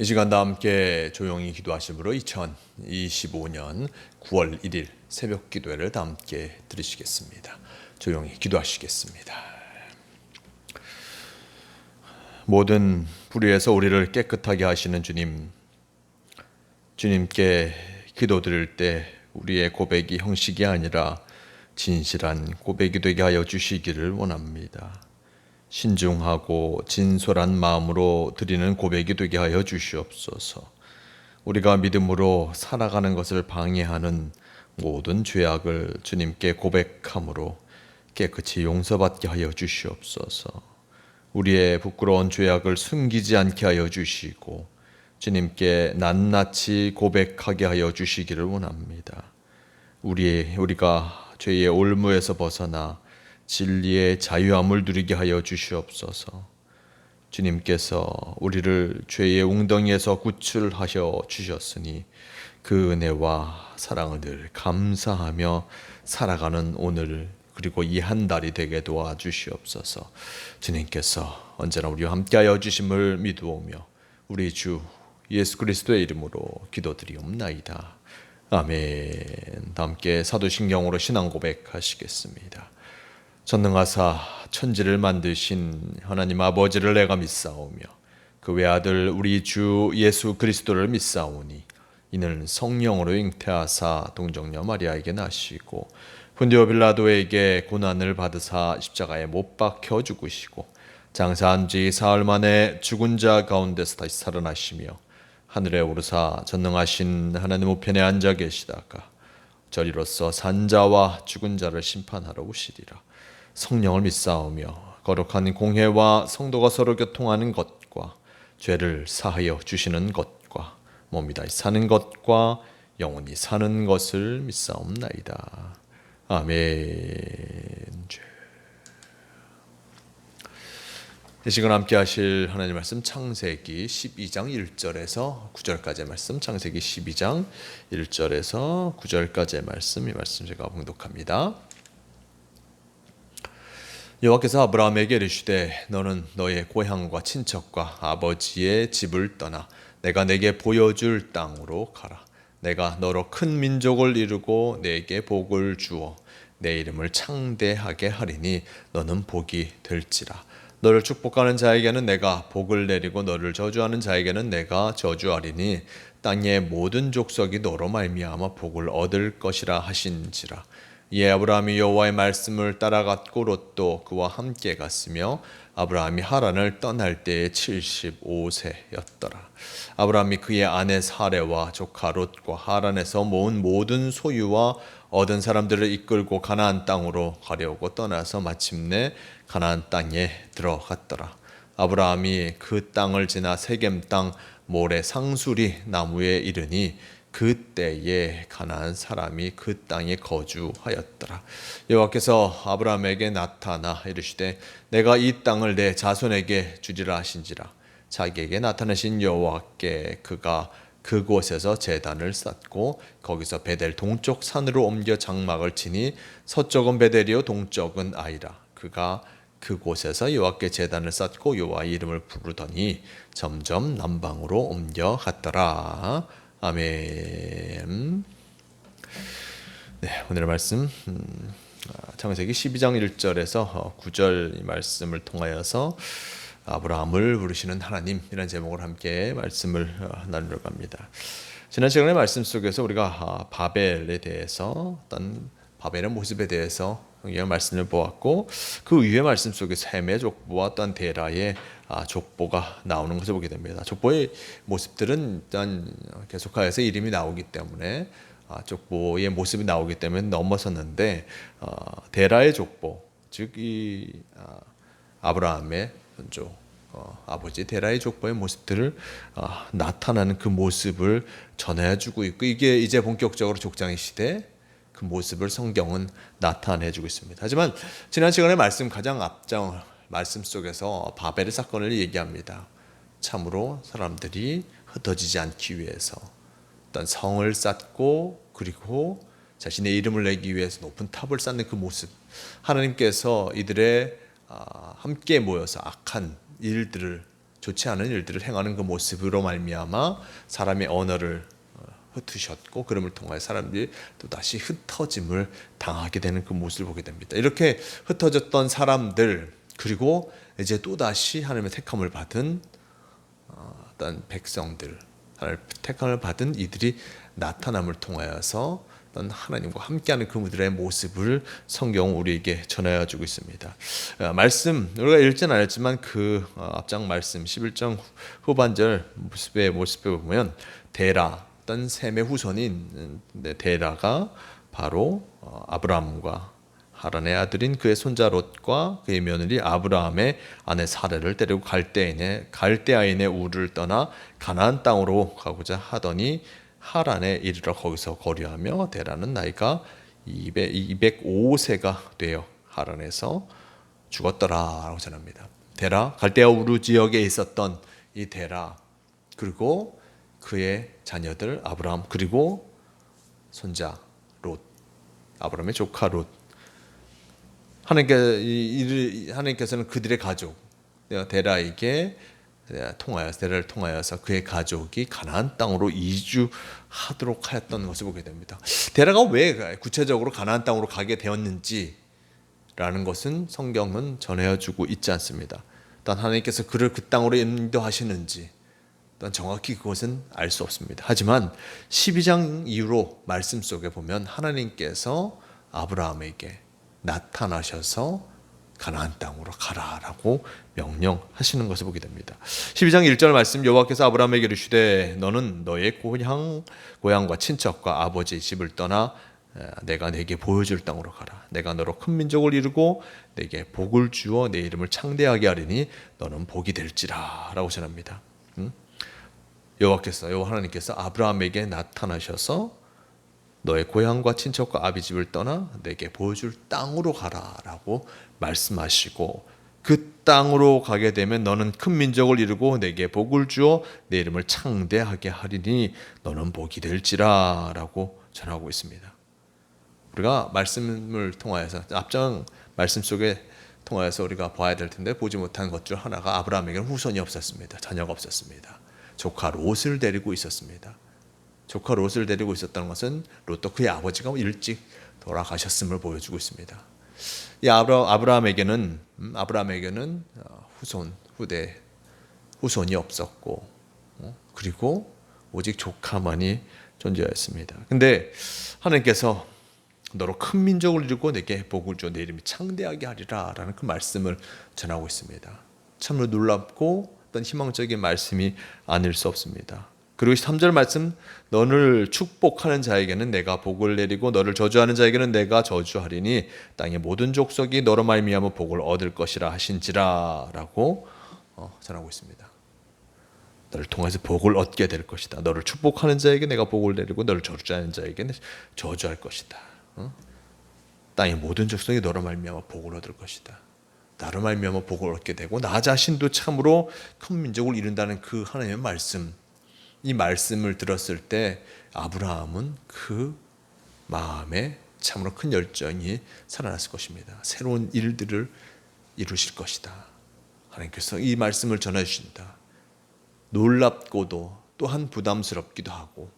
이 시간 다 함께 조용히 기도하심으로 2025년 9월 1일 새벽 기도회를 다 함께 드리시겠습니다. 조용히 기도하시겠습니다. 모든 불의에서 우리를 깨끗하게 하시는 주님, 주님께 기도드릴 때 우리의 고백이 형식이 아니라 진실한 고백이 되게 하여 주시기를 원합니다. 신중하고 진솔한 마음으로 드리는 고백이 되게 하여 주시옵소서. 우리가 믿음으로 살아가는 것을 방해하는 모든 죄악을 주님께 고백함으로 깨끗이 용서받게 하여 주시옵소서. 우리의 부끄러운 죄악을 숨기지 않게 하여 주시고 주님께 낱낱이 고백하게 하여 주시기를 원합니다. 우리가 죄의 올무에서 벗어나 진리의 자유함을 누리게 하여 주시옵소서. 주님께서 우리를 죄의 웅덩이에서 구출하여 주셨으니 그 은혜와 사랑을 늘 감사하며 살아가는 오늘 그리고 이 한 달이 되게 도와주시옵소서. 주님께서 언제나 우리와 함께하여 주심을 믿으오며 우리 주 예수 그리스도의 이름으로 기도드리옵나이다. 아멘. 다 함께 사도신경으로 신앙 고백하시겠습니다. 전능하사 천지를 만드신 하나님 아버지를 내가 믿사오며 그 외아들 우리 주 예수 그리스도를 믿사오니 이는 성령으로 잉태하사 동정녀 마리아에게 나시고 본디오 빌라도에게 고난을 받으사 십자가에 못 박혀 죽으시고 장사한 지 사흘 만에 죽은 자 가운데서 다시 살아나시며 하늘에 오르사 전능하신 하나님 우편에 앉아 계시다가 저리로서 산자와 죽은 자를 심판하러 오시리라. 성령을 믿사오며 거룩한 공회와 성도가 서로 교통하는 것과 죄를 사하여 주시는 것과 몸이 다시 사는 것과 영원히 사는 것을 믿사옵나이다. 아멘. 이 시간 함께 하실 하나님 말씀 창세기 12장 1절에서 9절까지의 말씀, 창세기 12장 1절에서 9절까지의 말씀, 이 말씀 제가 봉독합니다. 여호와께서 아브라함에게 이르시되 너는 너의 고향과 친척과 아버지의 집을 떠나 내가 내게 보여줄 땅으로 가라. 내가 너로 큰 민족을 이루고 내게 복을 주어 내 이름을 창대하게 하리니 너는 복이 될지라. 너를 축복하는 자에게는 내가 복을 내리고 너를 저주하는 자에게는 내가 저주하리니 땅의 모든 족속이 너로 말미암아 복을 얻을 것이라 하신지라. 이에 아브라함이 여호와의 말씀을 따라갔고 롯도 그와 함께 갔으며 아브라함이 하란을 떠날 때에 75세였더라. 아브라함이 그의 아내 사레와 조카 롯과 하란에서 모은 모든 소유와 얻은 사람들을 이끌고 가나안 땅으로 가려고 떠나서 마침내 가나안 땅에 들어갔더라. 아브라함이 그 땅을 지나 세겜 땅 모레 상수리 나무에 이르니 그때에 가나안 사람이 그 땅에 거주하였더라. 여호와께서 아브라함에게 나타나 이르시되 내가 이 땅을 내 자손에게 주리라 하신지라. 자기에게 나타나신 여호와께 그가 그곳에서 제단을 쌓고 거기서 베델 동쪽 산으로 옮겨 장막을 치니 서쪽은 베델이요 동쪽은 아이라. 그가 그곳에서 여호와께 제단을 쌓고 여호와의 이름을 부르더니 점점 남방으로 옮겨갔더라. 아멘. 네, 오늘의 말씀 창세기 12장 1절에서 9절 이 말씀을 통하여서 아브라함을 부르시는 하나님이라는 제목을 함께 말씀을 나누려 합니다. 지난 시간의 말씀 속에서 우리가 바벨에 대해서 어떤 바벨의 모습에 대해서 말씀을 보았고 그 이후의 말씀 속에 셈의 족보와 어떤 데라의 족보가 나오는 것을 보게 됩니다. 족보의 모습들은 일단 계속하여서 이름이 나오기 때문에 족보의 모습이 나오기 때문에 넘어섰는데 데라의 족보, 즉 이 아브라함의 현조 아버지 데라의 족보의 모습들을 나타나는 그 모습을 전해주고 있고 이게 이제 본격적으로 족장의 시대 그 모습을 성경은 나타내주고 있습니다. 하지만 지난 시간에 말씀 가장 앞장 말씀 속에서 바벨의 사건을 얘기합니다. 참으로 사람들이 흩어지지 않기 위해서 어떤 성을 쌓고 그리고 자신의 이름을 내기 위해서 높은 탑을 쌓는 그 모습, 하나님께서 이들의 함께 모여서 악한 일들을 좋지 않은 일들을 행하는 그 모습으로 말미암아 사람의 언어를 흩으셨고, 그름을 통하여 사람들이 또 다시 흩어짐을 당하게 되는 그 모습을 보게 됩니다. 이렇게 흩어졌던 사람들, 그리고 이제 또 다시 하나님의 택함을 받은 어떤 백성들, 하나님의 택함을 받은 이들이 나타남을 통하여서 어떤 하나님과 함께하는 그들의 모습을 성경은 우리에게 전하여 주고 있습니다. 말씀 우리가 읽지는 않았지만 그 앞장 말씀 11장 후반절 모습에 보면 데라, 어떤 셈의 후손인 데라가 바로 아브라함과 하란의 아들인 그의 손자 롯과 그의 며느리 아브라함의 아내 사라를 데리고 갈대아인의 우르를 떠나 가나안 땅으로 가고자 하더니 하란에 이르러 거기서 거류하며 데라는 나이가 205세가 되어 하란에서 죽었더라라고 전합니다. 데라, 갈대아 우르 지역에 있었던 이 데라, 그리고 그의 자녀들 아브라함, 그리고 손자 롯, 아브라함의 조카 롯. 하나님께서는 그들의 가족 데라에게 데라를 통하여서 그의 가족이 가나안 땅으로 이주하도록 하였던 것을 보게 됩니다. 데라가 왜 구체적으로 가나안 땅으로 가게 되었는지라는 것은 성경은 전해주고 있지 않습니다. 단 하나님께서 그를 그 땅으로 인도하시는지 정확히 그것은 알 수 없습니다. 하지만 12장 이후로 말씀 속에 보면 하나님께서 아브라함에게 나타나셔서 가나안 땅으로 가라라고 명령하시는 것을 보게 됩니다. 12장 1절 말씀, 여호와께서 아브라함에게 이르시되 너는 너의 고향과 친척과 아버지의 집을 떠나 내가 내게 보여줄 땅으로 가라. 내가 너로 큰 민족을 이루고 내게 복을 주어 내 이름을 창대하게 하리니 너는 복이 될지라 라고 전합니다. 여호와 하나님께서 아브라함에게 나타나셔서 너의 고향과 친척과 아비 집을 떠나 내게 보여줄 땅으로 가라라고 말씀하시고, 그 땅으로 가게 되면 너는 큰 민족을 이루고 내게 복을 주어 내 이름을 창대하게 하리니 너는 복이 될지라라고 전하고 있습니다. 우리가 말씀을 통하여서 앞장 말씀 속에 통하여서 우리가 봐야 될 텐데 보지 못한 것 중 하나가 아브라함에게는 후손이 없었습니다. 자녀가 없었습니다. 조카 롯을 데리고 있었습니다. 조카 롯을 데리고 있었다는 것은 롯도 그의 아버지가 일찍 돌아가셨음을 보여주고 있습니다. 이 아브라함에게는 후손이 없었고, 그리고 오직 조카만이 존재했습니다. 근데 하나님께서 너로 큰 민족을 이루고 내게 복을 주어 내 이름이 창대하게 하리라라는 그 말씀을 전하고 있습니다. 참으로 놀랍고 어떤 희망적인 말씀이 아닐 수 없습니다. 그리고 3절 말씀, 너를 축복하는 자에게는 내가 복을 내리고 너를 저주하는 자에게는 내가 저주하리니 땅의 모든 족속이 너로 말미암아 복을 얻을 것이라 하신지라 라고 전하고 있습니다. 너를 통해서 복을 얻게 될 것이다. 너를 축복하는 자에게 내가 복을 내리고 너를 저주하는 자에게는 저주할 것이다. 땅의 모든 족속이 너로 말미암아 복을 얻을 것이다. 나로 말미암아 복을 얻게 되고 나 자신도 참으로 큰 민족을 이룬다는 그 하나님의 말씀, 이 말씀을 들었을 때 아브라함은 그 마음에 참으로 큰 열정이 살아났을 것입니다. 새로운 일들을 이루실 것이다. 하나님께서 이 말씀을 전해 주신다. 놀랍고도 또한 부담스럽기도 하고,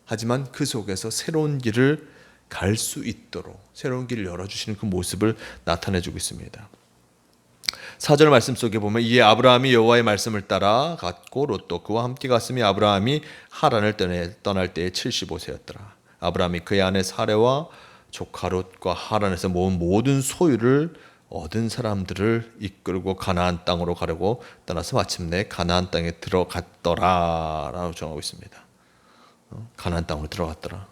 하지만 그 속에서 새로운 길을 갈 수 있도록 새로운 길을 열어주시는 그 모습을 나타내주고 있습니다. 4절 말씀 속에 보면 이에 아브라함이 여호와의 말씀을 따라 갔고 롯도 그와 함께 갔으며 아브라함이 하란을 떠날 때에 75세였더라. 아브라함이 그의 아내 사레와 조카 롯과 하란에서 모은 모든 소유를 얻은 사람들을 이끌고 가나안 땅으로 가려고 떠나서 마침내 가나안 땅에 들어갔더라 라고 정하고 있습니다. 가나안 땅으로 들어갔더라.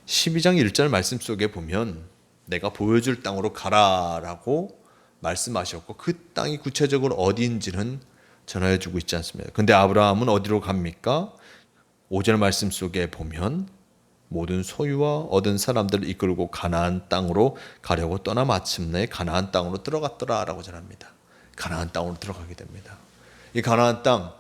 12장 1절 말씀 속에 보면 내가 보여줄 땅으로 가라라고 말씀하셨고 그 땅이 구체적으로 어디인지는 전하여주고 있지 않습니다. 근데 아브라함은 어디로 갑니까? 5절 말씀 속에 보면 모든 소유와 얻은 사람들을 이끌고 가나안 땅으로 가려고 떠나 마침내 가나안 땅으로 들어갔더라라고 전합니다. 가나안 땅으로 들어가게 됩니다. 이 가나안 땅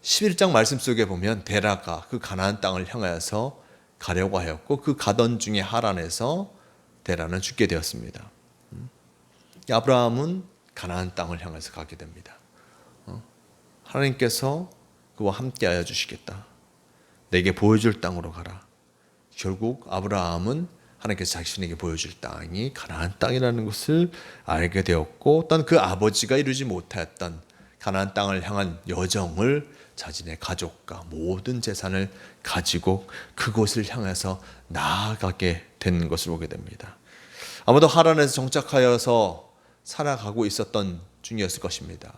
11장 말씀 속에 보면 데라가 그 가나안 땅을 향하여서 가려고 하였고 그 가던 중에 하란에서 데라는 죽게 되었습니다. 아브라함은 가나안 땅을 향해서 가게 됩니다. 하나님께서 그와 함께하여 주시겠다. 내게 보여줄 땅으로 가라. 결국 아브라함은 하나님께서 자신에게 보여줄 땅이 가나안 땅이라는 것을 알게 되었고, 또한 그 아버지가 이루지 못하였던 가나안 땅을 향한 여정을 자신의 가족과 모든 재산을 가지고 그곳을 향해서 나아가게 된 것을 보게 됩니다. 아마도 하란에서 정착하여서 살아가고 있었던 중이었을 것입니다.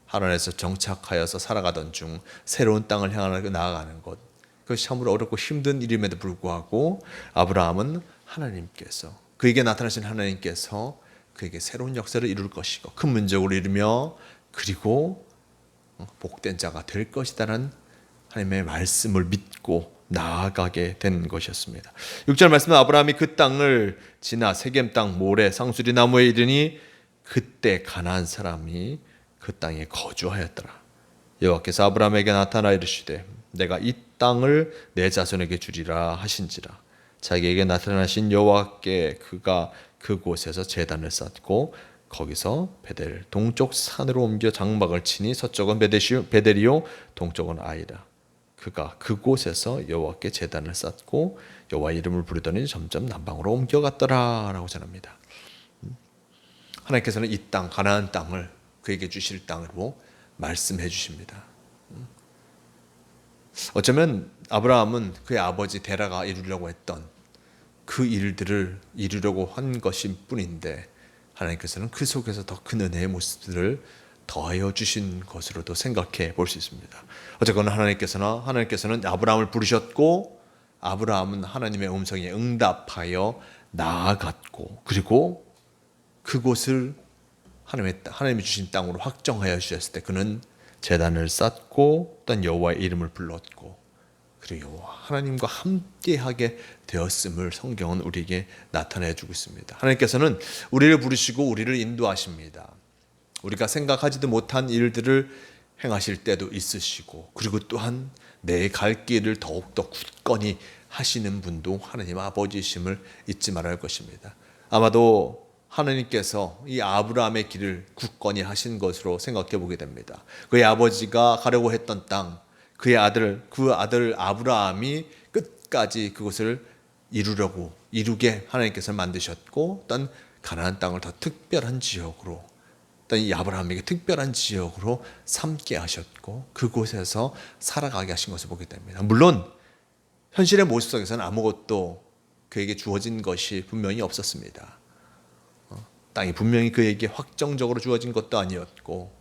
하란에서 정착하여서 살아가던 중 새로운 땅을 향하여 나아가는 것, 그것이 참으로 어렵고 힘든 일임에도 불구하고 아브라함은 하나님께서, 그에게 나타나신 하나님께서 그에게 새로운 역사를 이룰 것이고 큰 민족을 이루며 그리고 복된 자가 될 것이다라는 하나님의 말씀을 믿고 나아가게 된 것이었습니다. 6절 말씀은 아브라함이 그 땅을 지나 세겜 땅 모래 상수리 나무에 이르니 그때 가나안 사람이 그 땅에 거주하였더라. 여호와께서 아브라함에게 나타나 이르시되 내가 이 땅을 내 자손에게 주리라 하신지라. 자기에게 나타나신 여호와께 그가 그곳에서 제단을 쌓고 거기서 베델 동쪽 산으로 옮겨 장막을 치니 서쪽은 베델이요 동쪽은 아이라. 그가 그곳에서 여호와께 제단을 쌓고 여호와 이름을 부르더니 점점 남방으로 옮겨갔더라라고 전합니다. 하나님께서는 이 땅 가나안 땅을 그에게 주실 땅으로 말씀해 주십니다. 어쩌면 아브라함은 그의 아버지 데라가 이루려고 했던 그 일들을 이루려고 한 것일 뿐인데 하나님께서는 그 속에서 더 큰 은혜의 모습들을 더하여 주신 것으로도 생각해 볼 수 있습니다. 어쨌거나 하나님께서는 아브라함을 부르셨고 아브라함은 하나님의 음성에 응답하여 나아갔고 그리고 그곳을 하나님이 주신 땅으로 확정하여 주셨을 때 그는 제단을 쌓고 또한 여호와의 이름을 불렀고 그리고 여호와 하나님과 함께하게 되었음을 성경은 우리에게 나타내 주고 있습니다. 하나님께서는 우리를 부르시고 우리를 인도하십니다. 우리가 생각하지도 못한 일들을 행하실 때도 있으시고 그리고 또한 내 갈 길을 더욱더 굳건히 하시는 분도 하나님 아버지이심을 잊지 말아야 할 것입니다. 아마도 하나님께서 이 아브라함의 길을 굳건히 하신 것으로 생각해 보게 됩니다. 그의 아버지가 가려고 했던 땅, 그 아들 아브라함이 끝까지 그것을 이루게 하나님께서 만드셨고, 또 가나안 땅을 더 특별한 지역으로, 또 이 아브라함에게 특별한 지역으로 삼게 하셨고, 그곳에서 살아가게 하신 것을 보게 됩니다. 물론 현실의 모습 속에서는 아무것도 그에게 주어진 것이 분명히 없었습니다. 땅이 분명히 그에게 확정적으로 주어진 것도 아니었고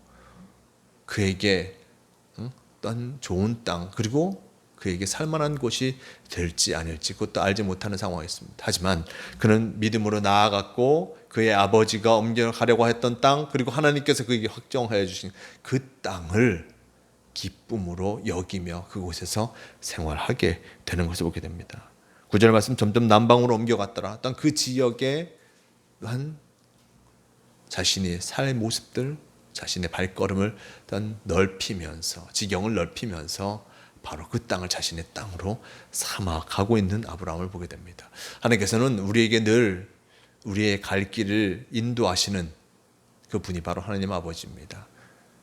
그에게 어떤 좋은 땅 그리고 그에게 살만한 곳이 될지 아닐지 그것도 알지 못하는 상황이었습니다. 하지만 그는 믿음으로 나아갔고 그의 아버지가 옮겨가려고 했던 땅 그리고 하나님께서 그에게 확정하여 주신 그 땅을 기쁨으로 여기며 그곳에서 생활하게 되는 것을 보게 됩니다. 9절 말씀 점점 남방으로 옮겨갔더라. 또 그 지역에 자신의 삶의 모습들, 자신의 발걸음을 넓히면서 지경을 넓히면서 바로 그 땅을 자신의 땅으로 삼아 가고 있는 아브라함을 보게 됩니다. 하나님께서는 우리에게 늘 우리의 갈 길을 인도하시는 그 분이 바로 하나님 아버지입니다.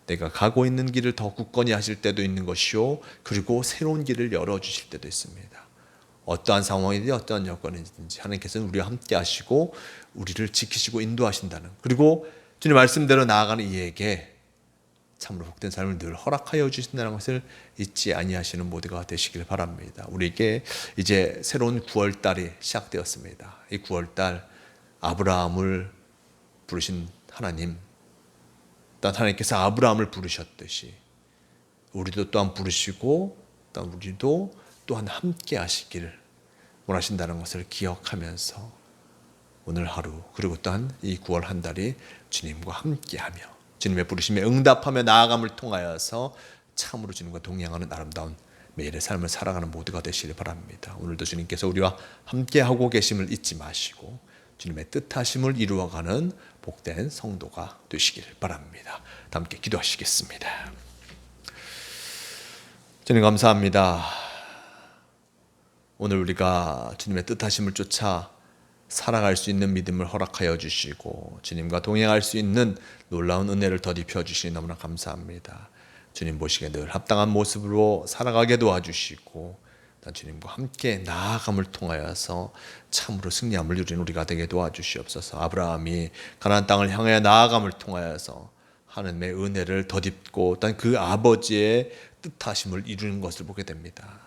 내가 가고 있는 길을 더 굳건히 하실 때도 있는 것이요 그리고 새로운 길을 열어주실 때도 있습니다. 어떠한 상황이든지 어떠한 여건이든지 하나님께서는 우리와 함께 하시고 우리를 지키시고 인도하신다는, 그리고 주님 말씀대로 나아가는 이에게 참으로 복된 삶을 늘 허락하여 주신다는 것을 잊지 아니하시는 모두가 되시길 바랍니다. 우리에게 이제 새로운 9월달이 시작되었습니다. 이 9월달 아브라함을 부르신 하나님, 또한 하나님께서 아브라함을 부르셨듯이 우리도 또한 부르시고 또한 우리도 또한 함께 하시기를 원하신다는 것을 기억하면서 오늘 하루 그리고 또한 이 9월 한 달이 주님과 함께하며 주님의 부르심에 응답하며 나아감을 통하여서 참으로 주님과 동행하는 아름다운 매일의 삶을 살아가는 모두가 되시길 바랍니다. 오늘도 주님께서 우리와 함께하고 계심을 잊지 마시고 주님의 뜻하심을 이루어가는 복된 성도가 되시길 바랍니다. 다 함께 기도하시겠습니다. 주님 감사합니다. 오늘 우리가 주님의 뜻하심을 쫓아 살아갈 수 있는 믿음을 허락하여 주시고 주님과 동행할 수 있는 놀라운 은혜를 덧입혀 주시니 너무나 감사합니다. 주님 보시기에 늘 합당한 모습으로 살아가게 도와주시고 주님과 함께 나아감을 통하여서 참으로 승리함을 누리는 우리가 되게 도와주시옵소서. 아브라함이 가나안 땅을 향해 나아감을 통하여서 하나님의 은혜를 덧입고 그 아버지의 뜻하심을 이루는 것을 보게 됩니다.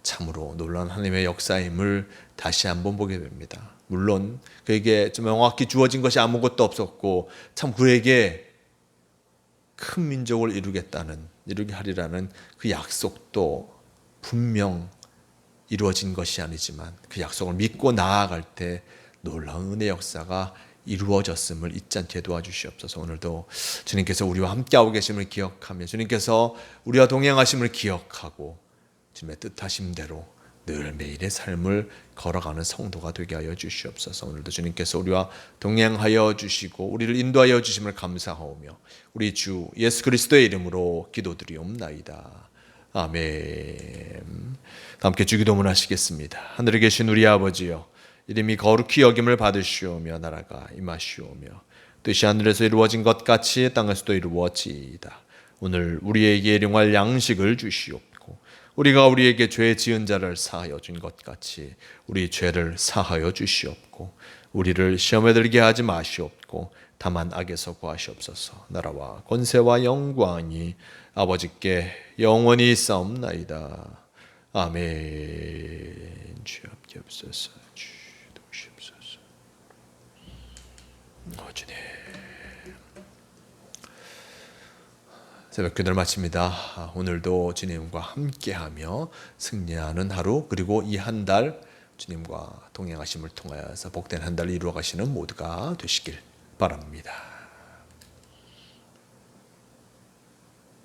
참으로 놀라운 하나님의 역사임을 다시 한번 보게 됩니다. 물론 그에게 명확히 주어진 것이 아무것도 없었고 참 그에게 큰 민족을 이루게 하리라는 그 약속도 분명 이루어진 것이 아니지만 그 약속을 믿고 나아갈 때 놀라운 은혜 역사가 이루어졌음을 잊지 않게 도와주시옵소서. 오늘도 주님께서 우리와 함께하고 계심을 기억하며 주님께서 우리와 동행하심을 기억하고 주님의 뜻하심대로 늘 매일의 삶을 걸어가는 성도가 되게 하여 주시옵소서. 오늘도 주님께서 우리와 동행하여 주시고 우리를 인도하여 주심을 감사하오며 우리 주 예수 그리스도의 이름으로 기도드리옵나이다. 아멘. 함께 주기도문 하시겠습니다. 하늘에 계신 우리 아버지여, 이름이 거룩히 여김을 받으시오며 나라가 임하시오며 뜻이 하늘에서 이루어진 것 같이 땅에서도 이루어지이다. 오늘 우리에게 일용할 양식을 주시옵고 우리가 우리에게 죄 지은 자를 사하여 준 것 같이 우리 죄를 사하여 주시옵고 우리를 시험에 들게 하지 마시옵고 다만 악에서 구하시옵소서. 나라와 권세와 영광이 아버지께 영원히 있사옵나이다. 아멘. 주여 함께 하옵소서. 주여 도우시옵소서. 주님, 새벽 기도를 마칩니다. 오늘도 주님과 함께하며 승리하는 하루, 그리고 이 한 달 주님과 동행하심을 통하여서 복된 한 달을 이루어 가시는 모두가 되시길 바랍니다.